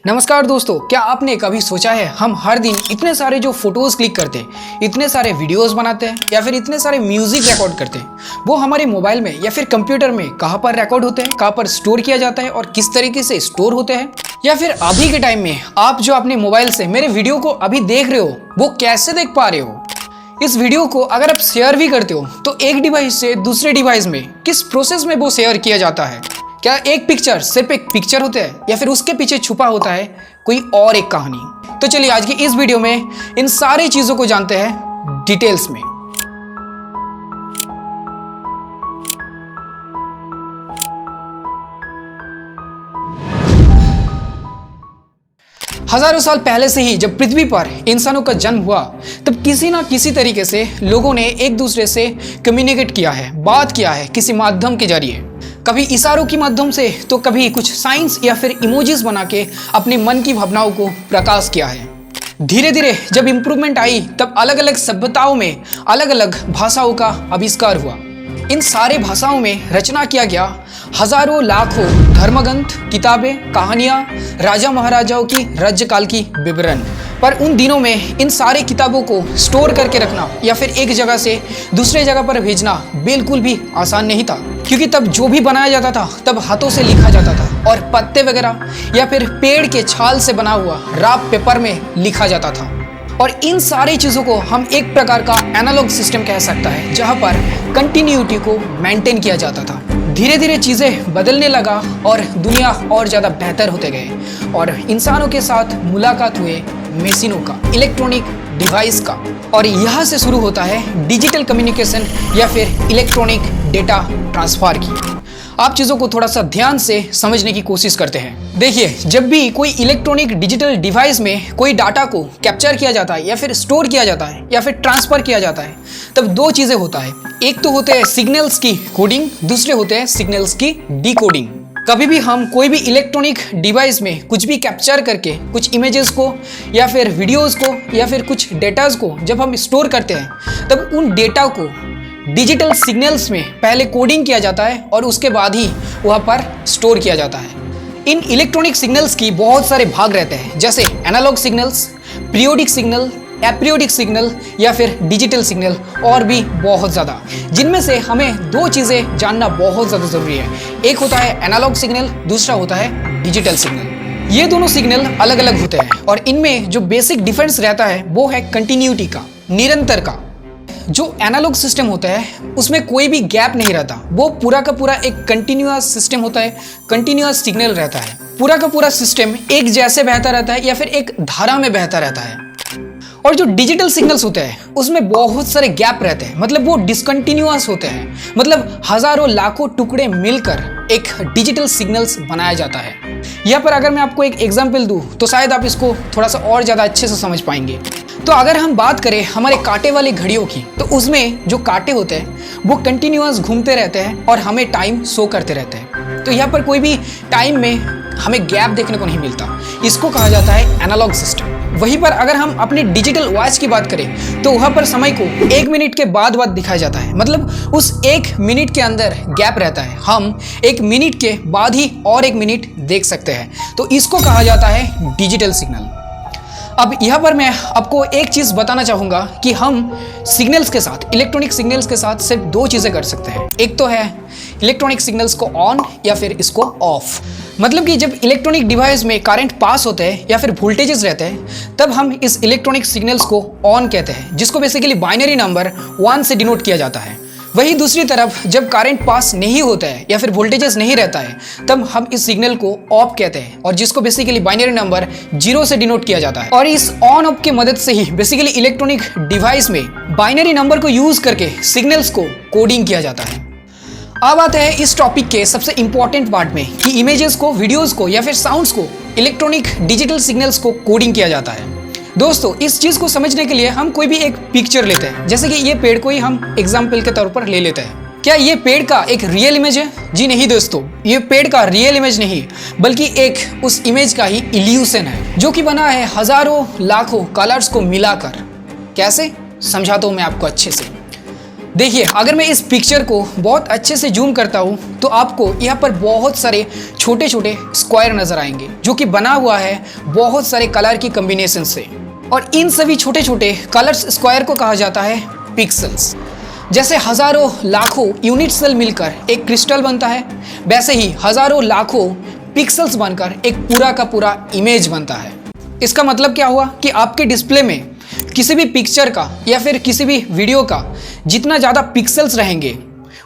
नमस्कार दोस्तों, क्या आपने कभी सोचा है हम हर दिन इतने सारे जो फोटोज क्लिक करते हैं, इतने सारे वीडियोस बनाते हैं या फिर इतने सारे म्यूजिक रिकॉर्ड करते हैं, वो हमारे मोबाइल में या फिर कंप्यूटर में कहाँ पर रिकॉर्ड होते हैं, कहाँ पर स्टोर किया जाता है और किस तरीके से स्टोर होते हैं। या फिर अभी के टाइम में आप जो अपने मोबाइल से मेरे वीडियो को अभी देख रहे हो वो कैसे देख पा रहे हो। इस वीडियो को अगर आप शेयर भी करते हो तो एक डिवाइस से दूसरे डिवाइस में किस प्रोसेस में वो शेयर किया जाता है। क्या एक पिक्चर सिर्फ एक पिक्चर होता है या फिर उसके पीछे छुपा होता है कोई और एक कहानी। तो चलिए आज की इस वीडियो में इन सारी चीजों को जानते हैं डिटेल्स में। हजारों साल पहले से ही जब पृथ्वी पर इंसानों का जन्म हुआ तब किसी ना किसी तरीके से लोगों ने एक दूसरे से कम्युनिकेट किया है, बात किया है किसी माध्यम के जरिए। कभी इशारों के माध्यम से तो कभी कुछ साइंस या फिर इमोजीज बना के अपने मन की भावनाओं को प्रकाश किया है। धीरे धीरे जब इम्प्रूवमेंट आई तब अलग अलग सभ्यताओं में अलग अलग भाषाओं का आविष्कार हुआ। इन सारे भाषाओं में रचना किया गया हजारों लाखों धर्मग्रंथ, किताबें, कहानियां, राजा महाराजाओं की राज्यकाल की विवरण। पर उन दिनों में इन सारे किताबों को स्टोर करके रखना या फिर एक जगह से दूसरे जगह पर भेजना बिल्कुल भी आसान नहीं था, क्योंकि तब जो भी बनाया जाता था तब हाथों से लिखा जाता था और पत्ते वगैरह या फिर पेड़ के छाल से बना हुआ राफ पेपर में लिखा जाता था। और इन सारी चीज़ों को हम एक प्रकार का एनालॉग सिस्टम कह सकता है, जहाँ पर कंटिन्यूटी को मेंटेन किया जाता था। धीरे धीरे चीज़ें बदलने लगा और दुनिया और ज़्यादा बेहतर होते गए और इंसानों के साथ मुलाकात हुए मशीनों का, इलेक्ट्रॉनिक डिवाइस का। और यहाँ से शुरू होता है डिजिटल कम्युनिकेशन या फिर इलेक्ट्रॉनिक डेटा ट्रांसफर की। आप चीज़ों को थोड़ा सा ध्यान से समझने की कोशिश करते हैं। देखिए, जब भी कोई इलेक्ट्रॉनिक डिजिटल डिवाइस में कोई डाटा को कैप्चर किया जाता है या फिर स्टोर किया जाता है या फिर ट्रांसफर किया जाता है तब दो चीज़ें होता है। एक तो होते हैं सिग्नल्स की कोडिंग, दूसरे होते हैं सिग्नल्स की डिकोडिंग। कभी भी हम कोई भी इलेक्ट्रॉनिक डिवाइस में कुछ भी कैप्चर करके कुछ इमेजेस को या फिर वीडियोस को या फिर कुछ डेटाज को जब हम स्टोर करते हैं तब उन डेटा को डिजिटल सिग्नल्स में पहले कोडिंग किया जाता है और उसके बाद ही वहाँ पर स्टोर किया जाता है। इन इलेक्ट्रॉनिक सिग्नल्स की बहुत सारे भाग रहते हैं, जैसे analogue signals, periodic signal, aperiodic signal या फिर डिजिटल सिग्नल और भी बहुत ज़्यादा, जिनमें से हमें दो चीज़ें जानना बहुत ज़्यादा ज़रूरी है। एक होता है एनालॉग सिग्नल, दूसरा होता है डिजिटल सिग्नल। ये दोनों सिग्नल अलग अलग होते हैं और इनमें जो बेसिक डिफरेंस रहता है वो है कंटिन्यूटी का, निरंतर का। जो एनालॉग सिस्टम होता है उसमें कोई भी गैप नहीं रहता, वो पूरा का पूरा एक कंटिन्यूअस सिस्टम होता है, कंटिन्यूअस सिग्नल रहता है। पूरा का पूरा सिस्टम एक जैसे बहता रहता है या फिर एक धारा में बहता रहता है। और जो डिजिटल सिग्नल्स होते हैं उसमें बहुत सारे गैप रहते हैं, मतलब वो डिसकंटिन्यूअस होते हैं, मतलब हजारों लाखों टुकड़े मिलकर एक डिजिटल सिग्नल्स बनाया जाता है। यहाँ पर अगर मैं आपको एक एग्जाम्पल दूँ तो शायद आप इसको थोड़ा सा और ज़्यादा अच्छे से समझ पाएंगे। तो अगर हम बात करें हमारे कांटे वाली घड़ियों की तो उसमें जो कांटे होते हैं वो कंटिन्यूअस घूमते रहते हैं और हमें टाइम शो करते रहते हैं। तो यहाँ पर कोई भी टाइम में हमें गैप देखने को नहीं मिलता, इसको कहा जाता है एनालॉग सिस्टम। वहीं पर अगर हम अपने डिजिटल वॉच की बात करें तो वहाँ पर समय को 1 मिनट के बाद दिखाया जाता है, मतलब उस 1 मिनट के अंदर गैप रहता है, हम 1 मिनट के बाद ही और 1 मिनट देख सकते हैं। तो इसको कहा जाता है डिजिटल सिग्नल। अब यहाँ पर मैं आपको एक चीज़ बताना चाहूँगा कि हम सिग्नल्स के साथ, इलेक्ट्रॉनिक सिग्नल्स के साथ सिर्फ दो चीज़ें कर सकते हैं। एक तो है इलेक्ट्रॉनिक सिग्नल्स को ऑन या फिर इसको ऑफ। मतलब कि जब इलेक्ट्रॉनिक डिवाइस में करंट पास होते हैं या फिर वोल्टेजेस रहते हैं तब हम इस इलेक्ट्रॉनिक सिग्नल्स को ऑन कहते हैं, जिसको बेसिकली बाइनरी नंबर 1 से डिनोट किया जाता है। वहीं दूसरी तरफ जब करंट पास नहीं होता है या फिर वोल्टेजेस नहीं रहता है तब हम इस सिग्नल को ऑफ कहते हैं, और जिसको बेसिकली बाइनरी नंबर 0 से डिनोट किया जाता है। और इस ऑन ऑफ की मदद से ही बेसिकली इलेक्ट्रॉनिक डिवाइस में बाइनरी नंबर को यूज करके सिग्नल्स को कोडिंग किया जाता है। अब आते हैं इस टॉपिक के सबसे इंपॉर्टेंट पार्ट में कि इमेजेस को, वीडियोस को या फिर साउंड्स को इलेक्ट्रॉनिक डिजिटल सिग्नल्स को कोडिंग किया जाता है। दोस्तों, इस चीज़ को समझने के लिए हम कोई भी एक पिक्चर लेते हैं, जैसे कि ये पेड़ को ही हम एग्जाम्पल के तौर पर ले लेते हैं। क्या ये पेड़ का एक रियल इमेज है? जी नहीं दोस्तों, ये पेड़ का रियल इमेज नहीं, बल्कि एक उस इमेज का ही इल्यूशन है, जो कि बना है हजारों लाखों कलर्स को मिलाकर। कैसे? समझाता हूँ मैं आपको अच्छे से। देखिए, अगर मैं इस पिक्चर को बहुत अच्छे से जूम करता हूँ तो आपको यहाँ पर बहुत सारे छोटे छोटे स्क्वायर नजर आएंगे जो कि बना हुआ है बहुत सारे कलर की कॉम्बिनेशन से। और इन सभी छोटे छोटे कलर्स स्क्वायर को कहा जाता है पिक्सेल्स। जैसे हजारों लाखों यूनिट सेल मिलकर एक क्रिस्टल बनता है, वैसे ही हजारों लाखों पिक्सेल्स बनकर एक पूरा का पूरा इमेज बनता है। इसका मतलब क्या हुआ कि आपके डिस्प्ले में किसी भी पिक्चर का या फिर किसी भी वीडियो का जितना ज़्यादा पिक्सेल्स रहेंगे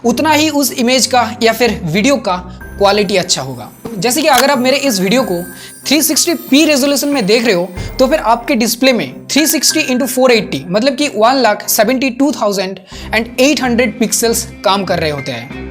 उतना ही उस इमेज का या फिर वीडियो का क्वालिटी अच्छा होगा। जैसे कि अगर आप मेरे इस वीडियो को 360p रेजोल्यूशन में देख रहे हो तो फिर आपके डिस्प्ले में 360x480 मतलब कि 1,72,800 पिक्सेल्स काम कर रहे होते हैं।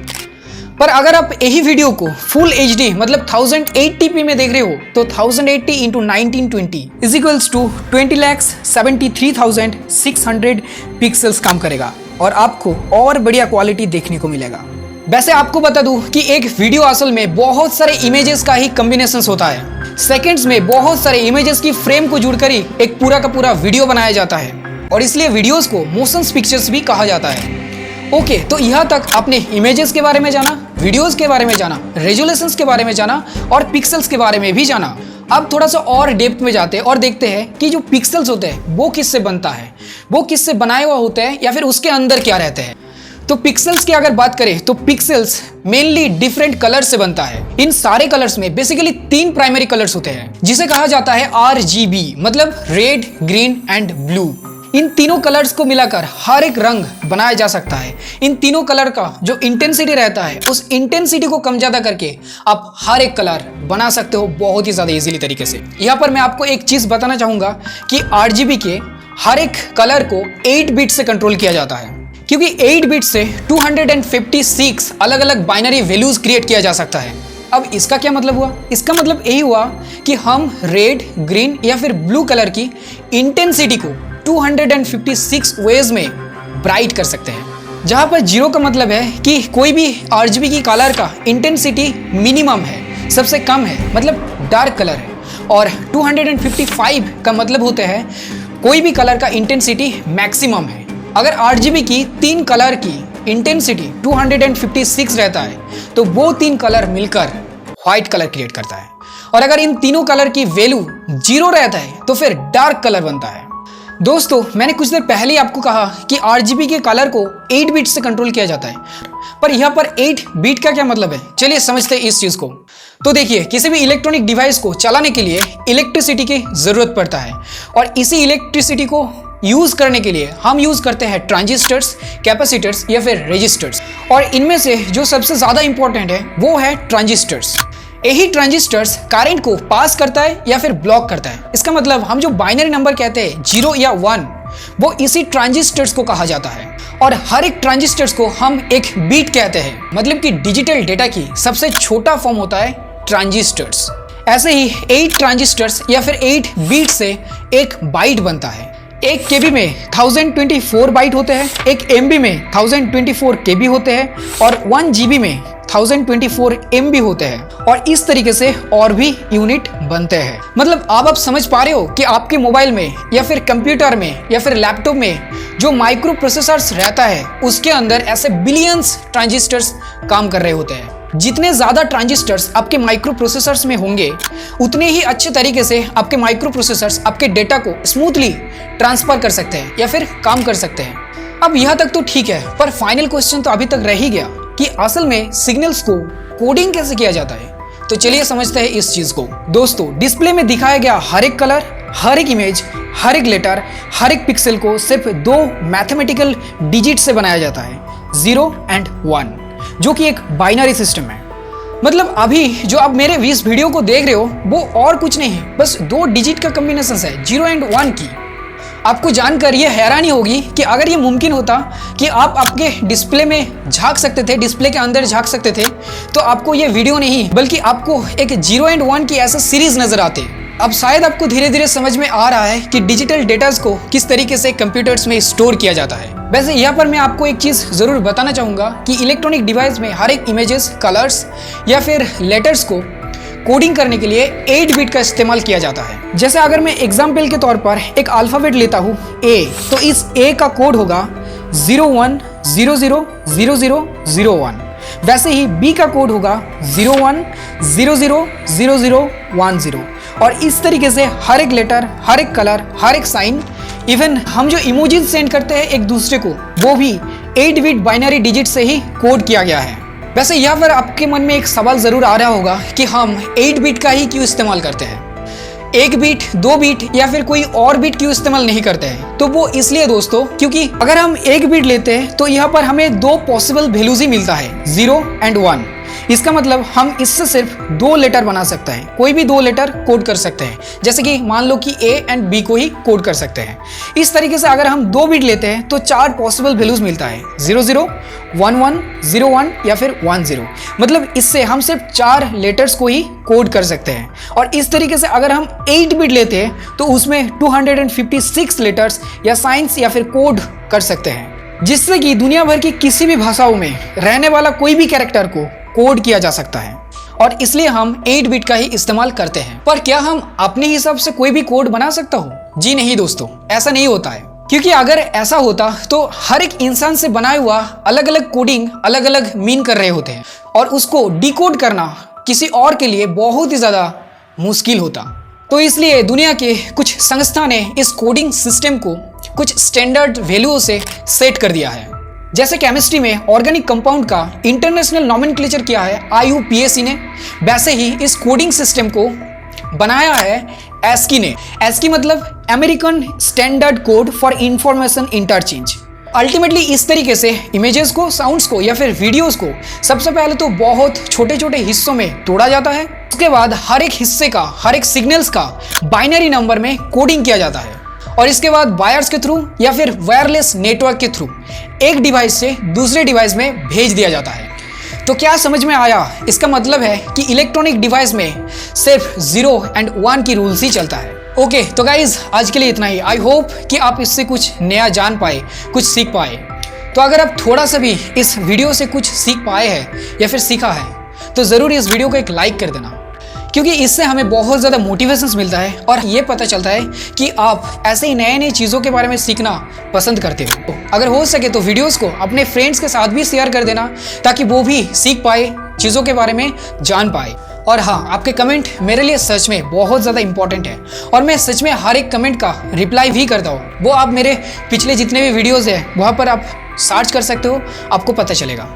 पर अगर आप यही वीडियो को फुल HD मतलब 1080p में देख रहे हो तो 1080 × 1920 इज इक्वल्स टू 20,73,600 पिक्सेल्स काम करेगा और आपको और बढ़िया क्वालिटी देखने को मिलेगा। वैसे आपको बता दूं कि एक वीडियो असल में बहुत सारे इमेजेस का ही कॉम्बिनेशन होता है। सेकंड्स में बहुत सारे इमेजेस की फ्रेम को जुड़कर ही एक पूरा का पूरा वीडियो बनाया जाता है और इसलिए वीडियोस को मोशन पिक्चर्स भी कहा जाता है। ओके, तो यहाँ तक आपने इमेजेस के बारे में जाना, वीडियोस के बारे में जाना, रेजोल्यूशंस के बारे में जाना और पिक्सेल्स के बारे में भी जाना। अब थोड़ा सा और डेप्थ में जाते हैं और देखते हैं कि जो पिक्सेल्स होते हैं वो किससे बनता है, वो किससे बनाए हुआ होता है या फिर उसके अंदर क्या रहते हैं। तो पिक्सेल्स की अगर बात करें तो पिक्सेल्स मेनली डिफरेंट कलर से बनता है। इन सारे कलर्स में बेसिकली 3 प्राइमरी कलर्स होते हैं जिसे कहा जाता है RGB मतलब रेड, ग्रीन एंड ब्लू। इन तीनों कलर्स को मिलाकर हर एक रंग बनाया जा सकता है। इन तीनों कलर का जो इंटेंसिटी रहता है उस इंटेंसिटी को कम ज्यादा करके आप हर एक कलर बना सकते हो बहुत ही ज्यादा इजीली तरीके से। यहाँ पर मैं आपको एक चीज बताना चाहूंगा कि RGB के हर एक कलर को 8 बिट से कंट्रोल किया जाता है क्योंकि 8 बिट से 256 अलग अलग बाइनरी वैल्यूज क्रिएट किया जा सकता है। अब इसका क्या मतलब हुआ? इसका मतलब यही हुआ कि हम रेड, ग्रीन या फिर ब्लू कलर की इंटेंसिटी को 256 वेज में ब्राइट कर सकते हैं। जहां पर 0 का मतलब है कि कोई भी RGB की कलर का इंटेंसिटी मिनिमम है, सबसे कम है, मतलब डार्क कलर है। और 255 का मतलब होता है कोई भी कलर का इंटेंसिटी मैक्सिमम है। अगर RGB की 3 कलर की इंटेंसिटी 256 रहता है तो वो 3 कलर मिलकर व्हाइट कलर क्रिएट करता है। और अगर इन तीनों कलर की वैल्यू 0 रहता है तो फिर डार्क कलर बनता है। दोस्तों, मैंने कुछ देर पहले ही आपको कहा कि RGB के कलर को 8 बिट से कंट्रोल किया जाता है, पर यहाँ पर 8 बिट का क्या मतलब है, चलिए समझते हैं इस चीज को। तो देखिए, किसी भी इलेक्ट्रॉनिक डिवाइस को चलाने के लिए इलेक्ट्रिसिटी की जरूरत पड़ता है और इसी इलेक्ट्रिसिटी को यूज करने के लिए हम यूज करते हैं ट्रांजिस्टर्स, कैपेसिटर्स या फिर रेजिस्टर्स। और इनमें से जो सबसे ज्यादा इंपॉर्टेंट है वो है ट्रांजिस्टर्स। यही ट्रांजिस्टर्स करंट को पास करता है या फिर ब्लॉक करता है। इसका मतलब हम जो बाइनरी नंबर कहते हैं 0 या 1 वो इसी ट्रांजिस्टर्स को कहा जाता है। और हर एक ट्रांजिस्टर्स को हम एक बीट कहते हैं, मतलब कि डिजिटल डेटा की सबसे छोटा फॉर्म होता है ट्रांजिस्टर्स। ऐसे ही 8 ट्रांजिस्टर्स या फिर 8 बीट से एक बाइट बनता है। एक केबी में 1024 बाइट होते हैं, एक एमबी में 1024 केबी होते हैं और 1 जीबी में 1024 MB होते हैं। और इस तरीके से और भी यूनिट बनते हैं। मतलब आप समझ पा रहे हो कि आपके मोबाइल में या फिर कंप्यूटर में या फिर लैपटॉप में जो माइक्रो प्रोसेसर्स रहता है उसके अंदर ऐसे बिलियंस ट्रांजिस्टर्स काम कर रहे होते हैं। जितने ज़्यादा ट्रांजिस्टर्स आपके माइक्रो प्रोसेसर्स में होंगे उतने ही अच्छे तरीके से आपके माइक्रो प्रोसेसर्स आपके डेटा को स्मूथली ट्रांसफर कर सकते हैं या फिर काम कर सकते हैं। अब यहाँ तक तो ठीक है, पर फाइनल क्वेश्चन तो अभी तक रह ही गया कि असल में सिग्नल्स को कोडिंग कैसे किया जाता है। तो चलिए समझते हैं इस चीज को। दोस्तों, डिस्प्ले में दिखाया गया हर एक कलर, हर एक इमेज, हर एक लेटर, हर एक पिक्सल को सिर्फ 2 मैथमेटिकल डिजिट से बनाया जाता है, 0 और 1, जो कि एक बाइनरी सिस्टम है। मतलब अभी जो आप मेरे इस वीडियो को देख रहे हो वो और कुछ नहीं है, बस 2 डिजिट का कॉम्बिनेशन है, 0 और 1 की। आपको जानकर ये हैरानी होगी कि अगर ये मुमकिन होता कि आप आपके डिस्प्ले में झांक सकते थे, डिस्प्ले के अंदर झांक सकते थे, तो आपको ये वीडियो नहीं बल्कि आपको एक 0 और 1 की ऐसा सीरीज नजर आते। अब शायद आपको धीरे धीरे समझ में आ रहा है कि डिजिटल डेटास को किस तरीके से कंप्यूटर्स में स्टोर किया जाता है। वैसे यहाँ पर मैं आपको एक चीज़ ज़रूर बताना चाहूँगा कि इलेक्ट्रॉनिक डिवाइस में हर एक इमेजेस, कलर्स या फिर लेटर्स को कोडिंग करने के लिए 8 बिट का इस्तेमाल किया जाता है। जैसे अगर मैं एग्जाम्पल के तौर पर एक अल्फ़ाबेट लेता हूँ A, तो इस A का कोड होगा 01 000001। वैसे ही बी का कोड होगा 01000010। और इस तरीके से हर एक लेटर, हर एक कलर, हर एक साइन, इवन हम जो इमोजीज सेंड करते हैं एक दूसरे को, वो भी 8 बिट बाइनरी डिजिट से ही कोड किया गया है। वैसे यहाँ पर आपके मन में एक सवाल जरूर आ रहा होगा कि हम 8 बिट का ही क्यों इस्तेमाल करते हैं, 1 बिट, 2 बिट या फिर कोई और बिट क्यों इस्तेमाल नहीं करते हैं? तो वो इसलिए दोस्तों, क्योंकि अगर हम 1 बिट लेते हैं तो यहाँ पर हमें 2 पॉसिबल वैल्यूज ही मिलता है, 0 एंड 1। इसका मतलब हम इससे सिर्फ 2 लेटर बना सकते हैं, कोई भी 2 लेटर कोड कर सकते हैं। जैसे कि मान लो कि ए एंड बी को ही कोड कर सकते हैं। इस तरीके से अगर हम 2 बिट लेते हैं तो 4 पॉसिबल वैल्यूज मिलता है, 00, 11, 01 या फिर 10। मतलब इससे हम सिर्फ 4 लेटर्स को ही कोड कर सकते हैं। और इस तरीके से अगर हम 8 बिट लेते हैं तो उसमें 256 लेटर्स या साइंस या फिर कोड कर सकते हैं, जिससे कि दुनिया भर की किसी भी भाषाओं में रहने वाला कोई भी कैरेक्टर को कोड किया जा सकता है। और इसलिए हम 8 बिट का ही इस्तेमाल करते हैं। पर क्या हम अपने हिसाब से कोई भी कोड बना सकता हो? जी नहीं दोस्तों, ऐसा नहीं होता है। क्योंकि अगर ऐसा होता तो हर एक इंसान से बनाया हुआ अलग अलग कोडिंग अलग अलग मीन कर रहे होते हैं, और उसको डिकोड करना किसी और के लिए बहुत ही ज़्यादा मुश्किल होता। तो इसलिए दुनिया के कुछ संस्था ने इस कोडिंग सिस्टम को कुछ स्टैंडर्ड वैल्यूओं से सेट कर दिया है। जैसे केमिस्ट्री में ऑर्गेनिक कंपाउंड का इंटरनेशनल नॉमेनक्लेचर किया है IUPAC ने, वैसे ही इस कोडिंग सिस्टम को बनाया है ASCII ने। ASCII मतलब American standard code for information interchange. Ultimately इस तरीके से इमेजेस को, साउंड्स को या फिर वीडियोस को सबसे पहले तो बहुत छोटे छोटे हिस्सों में तोड़ा जाता है। उसके बाद हर एक हिस्से का, हर एक सिग्नल्स का बाइनरी नंबर में कोडिंग किया जाता है, और इसके बाद वायर्स के थ्रू या फिर वायरलेस नेटवर्क के थ्रू एक डिवाइस से दूसरे डिवाइस में भेज दिया जाता है। तो क्या समझ में आया? इसका मतलब है कि इलेक्ट्रॉनिक डिवाइस में सिर्फ 0 एंड 1 की रूल्स ही चलता है। ओके, तो गाइज आज के लिए इतना ही। आई होप कि आप इससे कुछ नया जान पाए, कुछ सीख पाए। तो अगर आप थोड़ा सा भी इस वीडियो से कुछ सीख पाए हैं या फिर सीखा है तो ज़रूर इस वीडियो को एक लाइक कर देना, क्योंकि इससे हमें बहुत ज़्यादा मोटिवेशंस मिलता है और ये पता चलता है कि आप ऐसे ही नए नए चीज़ों के बारे में सीखना पसंद करते हो। अगर हो सके तो वीडियोस को अपने फ्रेंड्स के साथ भी शेयर कर देना, ताकि वो भी सीख पाए, चीज़ों के बारे में जान पाए। और हाँ, आपके कमेंट मेरे लिए सच में बहुत ज़्यादा इंपॉर्टेंट है, और मैं सच में हर एक कमेंट का रिप्लाई भी करता हूँ। वो आप मेरे पिछले जितने भी वीडियोज़ हैं वहाँ पर आप सर्च कर सकते हो, आपको पता चलेगा।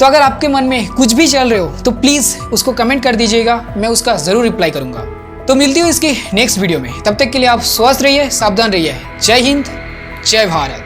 तो अगर आपके मन में कुछ भी चल रहे हो तो प्लीज़ उसको कमेंट कर दीजिएगा, मैं उसका ज़रूर रिप्लाई करूँगा। तो मिलती हूँ इसकी नेक्स्ट वीडियो में। तब तक के लिए आप स्वस्थ रहिए, सावधान रहिए। जय हिंद, जय भारत।